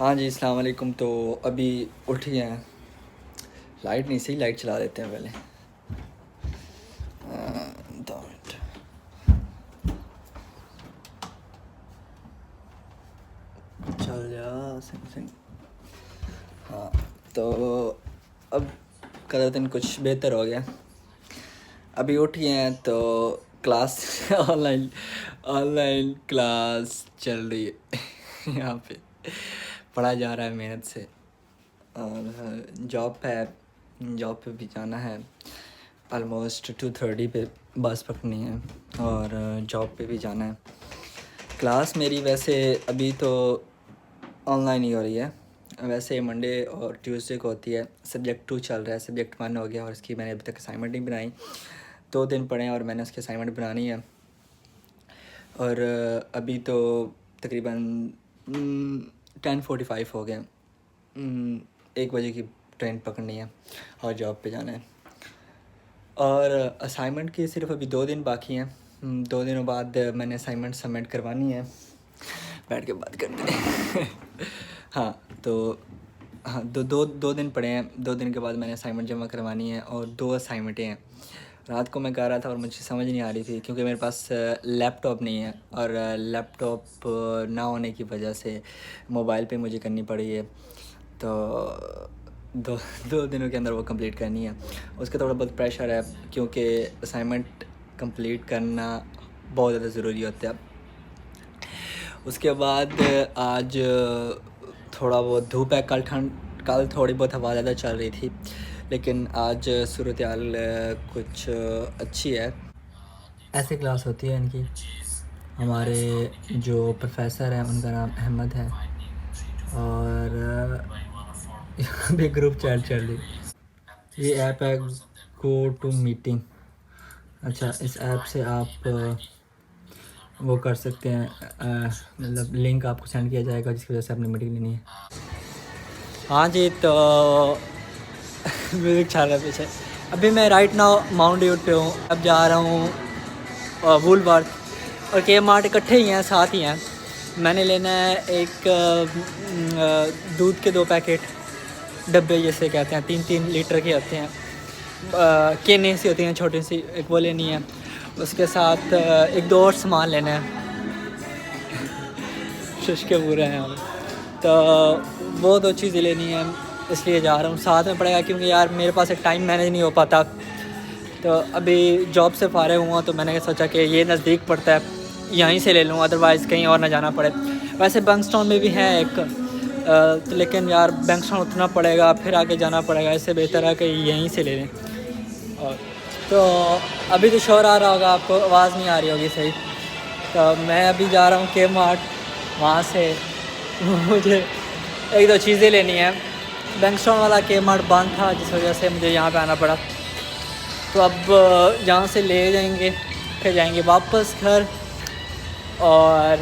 हाँ जी, अस्सलाम वालेकुम। तो अभी उठ गए हैं। लाइट नहीं सही, लाइट चला देते हैं पहले। 2 मिनट। चल जा सिंह सिंह। हाँ, तो अब कल दिन कुछ बेहतर हो गया। अभी उठ गए हैं तो क्लास ऑनलाइन ऑनलाइन क्लास चल रही है यहाँ पे पढ़ा जा रहा है मेहनत से। और जॉब पे भी जाना है। ऑलमोस्ट 2:30 पे बस पकड़नी है और जॉब पे भी जाना है। क्लास मेरी वैसे अभी तो ऑनलाइन ही हो रही है। वैसे मंडे और ट्यूसडे को होती है। सब्जेक्ट 2 चल रहा है, सब्जेक्ट 1 हो गया और इसकी मैंने अभी तक असाइनमेंट नहीं बनाई। 2 दिन पड़े हैं और मैंने उसकी असाइनमेंट बनानी है। और अभी तो तकरीबन 10:45 हो गए। 1 बजे की ट्रेन पकड़नी है और जॉब पे जाना है। और असाइनमेंट की सिर्फ अभी 2 दिन बाकी हैं। 2 दिनों बाद मैंने असाइनमेंट सबमिट करवानी है। बैठ के बात करते हैं हाँ तो हाँ, दो दिन पड़े हैं। 2 दिन के बाद मैंने असाइनमेंट जमा करवानी है और 2 असाइनमेंटें हैं। रात को मैं कर रहा था और मुझे समझ नहीं आ रही थी क्योंकि मेरे पास लैपटॉप नहीं है और लैपटॉप ना होने की वजह से मोबाइल पे मुझे करनी पड़ी है। तो दो दो दिनों के अंदर वो कंप्लीट करनी है। उसका थोड़ा बहुत प्रेशर है क्योंकि असाइनमेंट कंप्लीट करना बहुत ज़्यादा ज़रूरी होता है। उसके बाद आज थोड़ा बहुत धूप है। कल थोड़ी बहुत हवा ज़्यादा चल रही थी, लेकिन आज सूरत हाल कुछ अच्छी है। ऐसे क्लास होती है इनकी। हमारे जो प्रोफेसर हैं उनका नाम अहमद है और यहाँ पे ग्रुप चैट चल रही। ये ऐप है गो टू मीटिंग। अच्छा, इस ऐप से आप वो कर सकते हैं, मतलब लिंक आपको सेंड किया जाएगा जिसकी वजह से आपने मीटिंग लेनी है। हाँ जी, तो म्यूज़िक चल रहा है पीछे। अभी मैं राइट नाउ माउंट ड्यू पे हूँ। अब जा रहा हूँ वूलवर्थ और के मार्ट इकट्ठे ही हैं, साथ ही हैं। मैंने लेना है एक दूध के 2 पैकेट, डब्बे जैसे कहते हैं, 3-3 लीटर के होते हैं। केने सी होती हैं छोटी सी, एक वो लेनी है। उसके साथ एक 2 और सामान लेना है। शुष्क पूरे हैं हम तो वो 2 चीज़ें लेनी है, इसलिए जा रहा हूँ। साथ में पड़ेगा क्योंकि यार मेरे पास एक टाइम मैनेज नहीं हो पाता। तो अभी जॉब से फारिग हुआ तो मैंने सोचा कि ये नज़दीक पड़ता है, यहीं से ले लूँ, अदरवाइज़ कहीं और ना जाना पड़े। वैसे बैंक्सटाउन में भी है एक, तो लेकिन यार बैंक्सटाउन उतना पड़ेगा, फिर आगे जाना पड़ेगा। इससे बेहतर है कि यहीं से ले लें। और तो अभी तो शोर आ रहा होगा, आपको आवाज़ नहीं आ रही होगी सही। तो मैं अभी जा रहा हूँ के मार्ट, वहाँ से मुझे 1-2 चीज़ें लेनी है। बैंक्सटाउन वाला के मार्ट बंद था जिस वजह से मुझे यहाँ पे आना पड़ा। तो अब यहाँ से ले जाएंगे, फिर जाएंगे वापस घर। और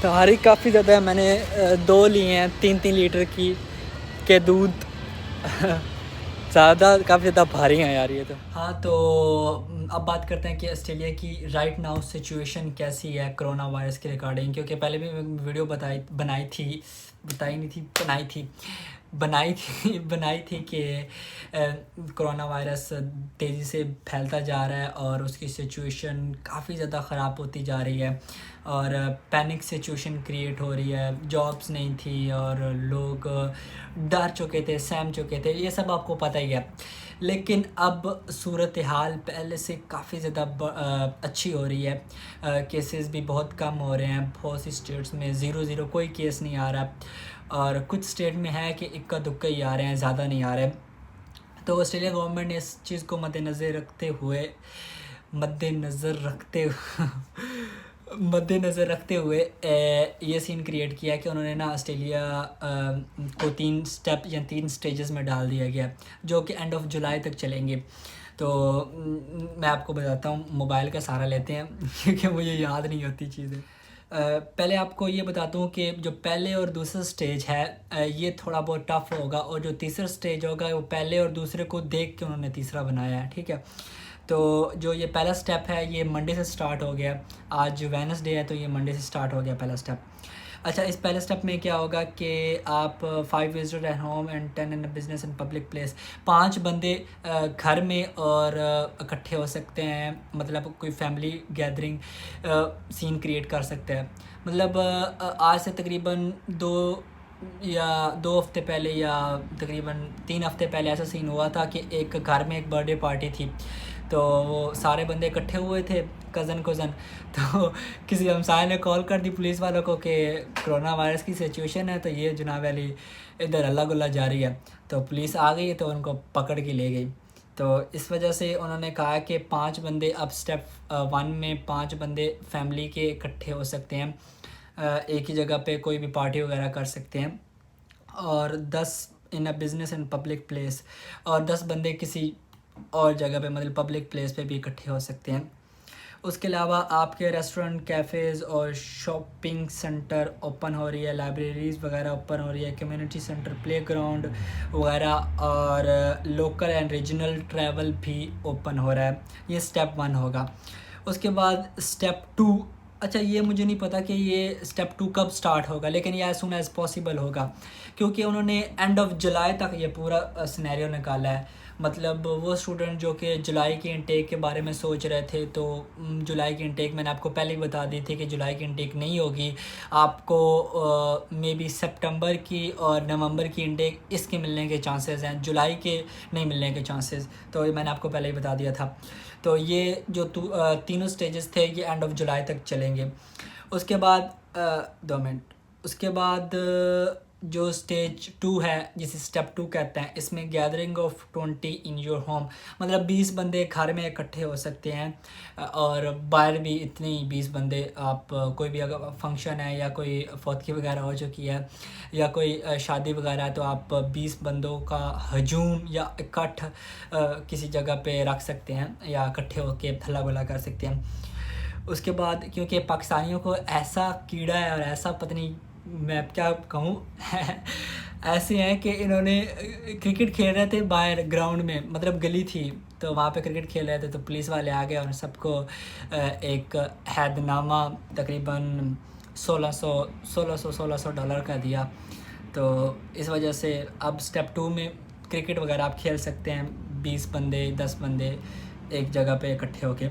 तारीख काफ़ी ज़्यादा है। मैंने 2 लिए हैं 3-3 लीटर की के दूध ज़्यादा काफ़ी ज़्यादा भारी हैं यार ये तो। हाँ, तो अब बात करते हैं कि ऑस्ट्रेलिया की राइट नाउ सिचुएशन कैसी है कोरोना वायरस के रिगार्डिंग। क्योंकि पहले भी मैं वीडियो बनाई थी कि कोरोना वायरस तेज़ी से फैलता जा रहा है और उसकी सिचुएशन काफ़ी ज़्यादा ख़राब होती जा रही है और पैनिक सिचुएशन क्रिएट हो रही है। जॉब्स नहीं थी और लोग डर चुके थे, सहम चुके थे, ये सब आपको पता ही है। लेकिन अब सूरत हाल पहले से काफ़ी ज़्यादा अच्छी हो रही है। केसेस भी बहुत कम हो रहे हैं। बहुत सी स्टेट्स में 0-0 कोई केस नहीं आ रहा और कुछ स्टेट में है कि इक्का दुक्का ही आ रहे हैं, ज़्यादा नहीं आ रहे। तो ऑस्ट्रेलिया गवर्नमेंट ने इस चीज़ को मद्देनज़र रखते हुए ये सीन क्रिएट किया कि उन्होंने ना ऑस्ट्रेलिया को 3 स्टेजेस में डाल दिया गया, जो कि एंड ऑफ जुलाई तक चलेंगे। तो मैं आपको बताता हूँ, मोबाइल का सहारा लेते हैं क्योंकि मुझे याद नहीं होती चीज़ें। पहले आपको ये बताता हूँ कि जो पहले और दूसरा स्टेज है ये थोड़ा बहुत टफ़ होगा और जो तीसरा स्टेज होगा वो पहले और दूसरे को देख के उन्होंने तीसरा बनाया है, ठीक है। तो जो ये पहला स्टेप है ये मंडे से स्टार्ट हो गया। आज वेडनेसडे है तो ये मंडे से स्टार्ट हो गया पहला स्टेप। अच्छा, इस पहले स्टेप में क्या होगा कि आप 5 visitor at home and 10 in business in public place, 5 बंदे घर में और इकट्ठे हो सकते हैं, मतलब कोई फैमिली गैदरिंग सीन क्रिएट कर सकते हैं। मतलब आज से तकरीबन 2 हफ्ते पहले या तकरीबन 3 हफ्ते पहले ऐसा सीन हुआ था कि एक घर में एक बर्थडे पार्टी थी, तो वो सारे बंदे इकट्ठे हुए थे, कज़न तो किसी हमसाय ने कॉल कर दी पुलिस वालों को कि कोरोना वायरस की सिचुएशन है, तो ये जनाब वाली इधर अल्लाह गुल्ला जारी है। तो पुलिस आ गई तो उनको पकड़ के ले गई। तो इस वजह से उन्होंने कहा कि 5 बंदे, अब स्टेप 1 में 5 बंदे फैमिली के इकट्ठे हो सकते हैं, एक ही जगह पे कोई भी पार्टी वगैरह कर सकते हैं, और 10 in a business in public place, और 10 बंदे किसी और जगह पे मतलब पब्लिक प्लेस पे भी इकट्ठे हो सकते हैं। उसके अलावा आपके रेस्टोरेंट, कैफ़ेज़ और शॉपिंग सेंटर ओपन हो रही है, लाइब्रेरीज़ वगैरह ओपन हो रही है, कम्युनिटी सेंटर, प्लेग्राउंड वगैरह, और लोकल एंड रीजनल ट्रैवल भी ओपन हो रहा है। ये स्टेप 1 होगा। उसके बाद स्टेप 2, अच्छा ये मुझे नहीं पता कि ये स्टेप 2 कब स्टार्ट होगा, लेकिन ये एज सून एज़ पॉसिबल होगा, क्योंकि उन्होंने एंड ऑफ जुलाई तक ये पूरा सिनेरियो निकाला है। मतलब वो स्टूडेंट जो कि जुलाई की इनटेक के बारे में सोच रहे थे, तो जुलाई की इनटेक मैंने आपको पहले ही बता दी थी कि जुलाई की इनटेक नहीं होगी, आपको मे बी सितंबर की और नवंबर की इनटेक इसके मिलने के चांसेस हैं, जुलाई के नहीं मिलने के चांसेस, तो ये मैंने आपको पहले ही बता दिया था। तो ये जो तीनों स्टेजेस थे ये एंड ऑफ जुलाई तक चलेंगे। उसके बाद 2 मिनट, उसके बाद जो स्टेज 2 है जिसे स्टेप 2 कहते हैं, इसमें gathering of 20 in your home, मतलब 20 बंदे घर में इकट्ठे हो सकते हैं, और बाहर भी इतने ही 20 बंदे, आप कोई भी अगर फंक्शन है या कोई फौतगी वगैरह हो चुकी है या कोई शादी वगैरह है, तो आप 20 बंदों का हजूम या इकट्ठ किसी जगह पे रख सकते हैं या इकट्ठे होकर हल्ला गुल्ला कर सकते हैं। उसके बाद क्योंकि पाकिस्तानियों को ऐसा कीड़ा है और ऐसा पता नहीं मैं क्या कहूँ ऐसे हैं कि इन्होंने क्रिकेट खेल रहे थे बाहर ग्राउंड में, मतलब गली थी, तो वहाँ पे क्रिकेट खेल रहे थे, तो पुलिस वाले आ गए और सबको एक हैदनामा तकरीबन $1600 का दिया। तो इस वजह से अब स्टेप 2 में क्रिकेट वगैरह आप खेल सकते हैं, 20 बंदे 10 बंदे एक जगह पे इकट्ठे होके।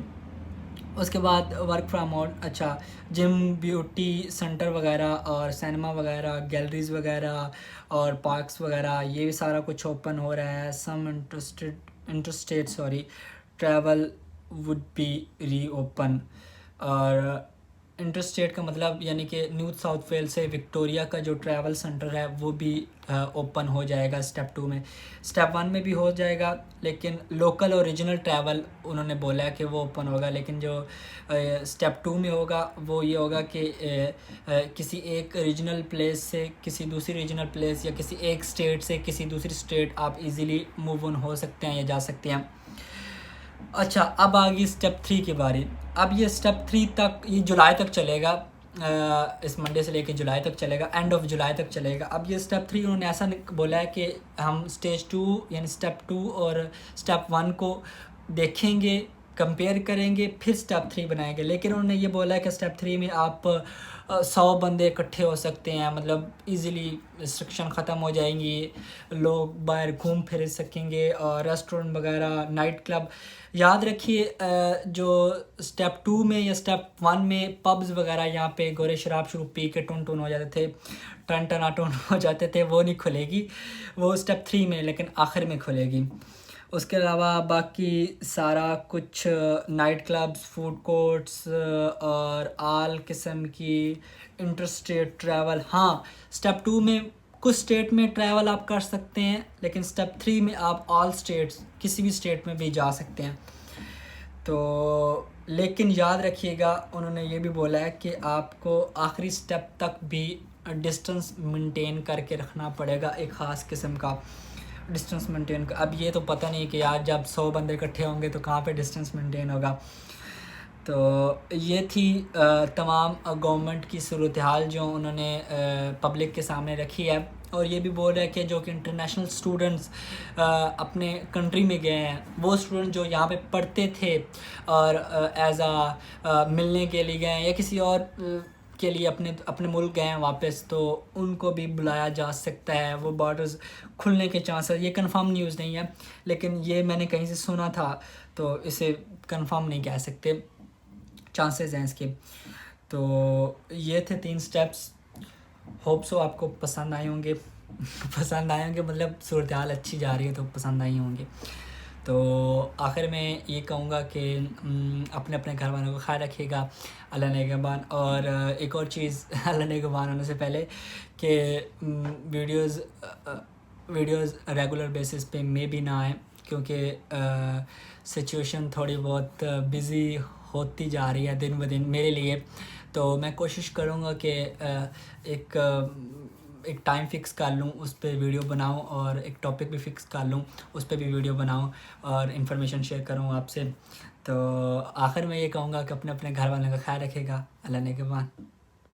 उसके बाद वर्क फ्रॉम होम, अच्छा जिम, ब्यूटी सेंटर वगैरह और सिनेमा वगैरह, गैलरीज़ वगैरह और पार्क्स वगैरह, ये भी सारा कुछ ओपन हो रहा है। सम इंटरस्टेट ट्रैवल वुड बी री ओपन, और इंटरस्टेट का मतलब यानी कि न्यू साउथ वेल्स से विक्टोरिया का जो ट्रैवल सेंटर है वो भी ओपन हो जाएगा स्टेप 2 में। स्टेप 1 में भी हो जाएगा, लेकिन लोकल और रीजनल ट्रैवल उन्होंने बोला है कि वो ओपन होगा, लेकिन जो स्टेप 2 में होगा वो ये होगा कि किसी एक रीजनल प्लेस से किसी दूसरी रीजनल प्लेस या किसी एक स्टेट से किसी दूसरी स्टेट आप इजीली मूव ऑन हो सकते हैं या जा सकते हैं। अच्छा, अब आ गई स्टेप 3 की बारी। अब ये स्टेप 3 तक, ये जुलाई तक चलेगा, इस मंडे से लेके जुलाई तक चलेगा, एंड ऑफ जुलाई तक चलेगा। अब ये स्टेप 3 उन्होंने ऐसा बोला है कि हम स्टेज 2 यानी स्टेप 2 और स्टेप 1 को देखेंगे, कंपेयर करेंगे, फिर स्टेप 3 बनाएंगे। लेकिन उन्होंने ये बोला है कि स्टेप 3 में आप 100 बंदे इकट्ठे हो सकते हैं, मतलब इजीली रिस्ट्रिक्शन ख़त्म हो जाएंगी, लोग बाहर घूम फिर सकेंगे, और रेस्टोरेंट वगैरह, नाइट क्लब। याद रखिए जो स्टेप 2 में या स्टेप 1 में पब्स वगैरह यहाँ पे गोरे शराब शुरू पी के टुन टुन हो जाते थे, टन टना टुन हो जाते थे, वो नहीं खुलेगी, वो स्टेप 3 में लेकिन आखिर में खुलेगी। उसके अलावा बाकी सारा कुछ नाइट क्लब्स, फूड कोर्ट्स और आल किस्म की इंटरस्टेट ट्रैवल, हाँ स्टेप 2 में कुछ स्टेट में ट्रैवल आप कर सकते हैं, लेकिन स्टेप 3 में आप ऑल स्टेट्स किसी भी स्टेट में भी जा सकते हैं। तो लेकिन याद रखिएगा उन्होंने ये भी बोला है कि आपको आखिरी स्टेप तक भी डिस्टेंस मेंटेन करके रखना पड़ेगा, एक ख़ास किस्म का डिस्टेंस मेंटेन का। अब ये तो पता नहीं कि यार जब 100 बंदे इकट्ठे होंगे तो कहाँ पे डिस्टेंस मेंटेन होगा। तो ये थी तमाम गवर्नमेंट की सूरत हाल जो उन्होंने पब्लिक के सामने रखी है, और ये भी बोल रहा है कि जो कि इंटरनेशनल स्टूडेंट्स अपने कंट्री में गए हैं, वो स्टूडेंट जो यहाँ पे पढ़ते थे और एज आ मिलने के लिए गए हैं या किसी और के लिए अपने अपने मुल्क गए हैं वापस, तो उनको भी बुलाया जा सकता है। वो बॉर्डर्स खुलने के चांसेस, ये कंफर्म न्यूज़ नहीं है लेकिन ये मैंने कहीं से सुना था, तो इसे कंफर्म नहीं कह सकते, चांसेस हैं इसके। तो ये थे 3 स्टेप्स। होप सो आपको पसंद आए होंगे पसंद आए होंगे मतलब सूरत हाल अच्छी जा रही है तो पसंद आई होंगे। तो आखिर में ये कहूँगा कि अपने अपने घर वालों को ख्याल रखिएगा, अल्लाह नेगहबान। और एक और चीज़ अल्लाह नेगहबान होने से पहले कि वीडियोज़ रेगुलर बेसिस पे में भी ना आए, क्योंकि सिचुएशन थोड़ी बहुत बिज़ी होती जा रही है दिन ब दिन मेरे लिए। तो मैं कोशिश करूँगा कि एक टाइम फ़िक्स कर लूँ, उस पर वीडियो बनाऊँ, और एक टॉपिक भी फ़िक्स कर लूँ, उस पर भी वीडियो बनाऊँ और इन्फॉर्मेशन शेयर करूँ आपसे। तो आखिर में ये कहूँगा कि अपने अपने घर वालों का ख्याल रखिएगा, अल्लाह नेगहबान।